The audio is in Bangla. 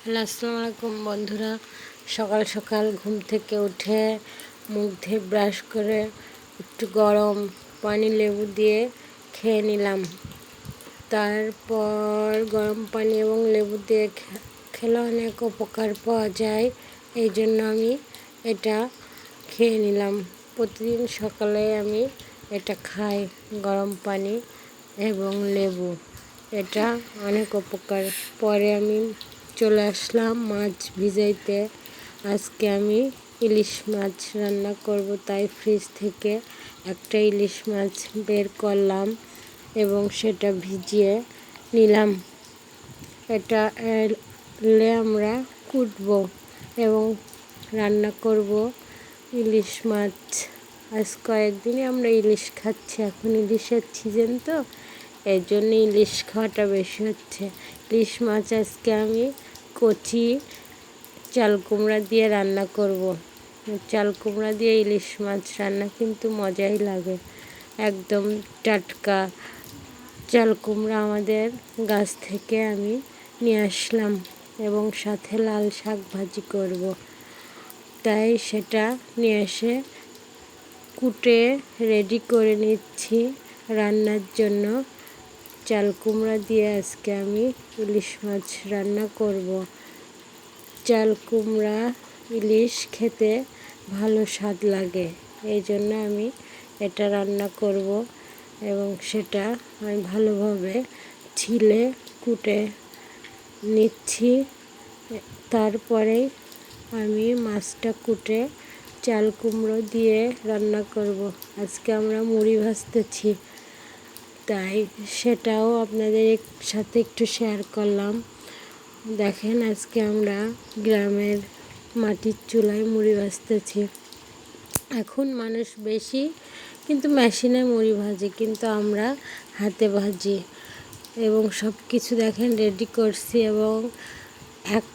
হ্যালো, আসসালামু আলাইকুম বন্ধুরা। সকাল সকাল ঘুম থেকে উঠে মুখ ধুয়ে ব্রাশ করে একটু গরম পানি লেবু দিয়ে খেয়ে নিলাম। তারপর গরম পানি এবং লেবু দিয়ে খেলে অনেক উপকার পাওয়া যায়, এই জন্য আমি এটা খেয়ে নিলাম। প্রতিদিন সকালে আমি এটা খাই, গরম পানি এবং লেবু। এটা অনেক উপকার। পরে আমি চলে আসলাম মাছ ভিজাইতে। আজকে আমি ইলিশ মাছ রান্না করব, তাই ফ্রিজ থেকে একটা ইলিশ মাছ বের করলাম এবং সেটা ভিজিয়ে নিলাম। এটা আমরা কুটবো এবং রান্না করব ইলিশ মাছ। আজ কয়েকদিনই আমরা ইলিশ খাচ্ছি, এখন ইলিশের সিজন তো, এই জন্য ইলিশ খাওয়াটা বেশি হচ্ছে। ইলিশ মাছ আজকে আমি কচি চাল কুমড়া দিয়ে রান্না করব। চাল কুমড়া দিয়ে ইলিশ মাছ রান্না কিন্তু মজাই লাগে। একদম টাটকা চাল কুমড়া আমাদের গাছ থেকে আমি নিয়ে আসলাম এবং সাথে লাল শাক ভাজি করব, তাই সেটা নিয়ে এসে কুটে রেডি করে নিচ্ছি রান্নার জন্য। চাল কুমড়া দিয়ে আজকে আমি ইলিশ মাছ রান্না করব। চাল কুমড়া ইলিশ খেতে ভালো স্বাদ লাগে, এই জন্য আমি এটা রান্না করব এবং সেটা আমি ভালোভাবে ছিলে কুটে নিচ্ছি। তারপরে আমি মাছটা কুটে চাল কুমড়ো দিয়ে রান্না করব। আজকে আমরা মুড়ি ভাজতেছি, তাই সেটাও আপনাদের সাথে একটু শেয়ার করলাম। দেখেন, আজকে আমরা গ্রামের মাটির চুলায় মুড়ি ভাজতেছি। এখন মানুষ বেশি কিন্তু মেশিনে মুড়ি ভাজে, কিন্তু আমরা হাতে ভাজি এবং সব কিছু দেখেন রেডি করছি এবং এক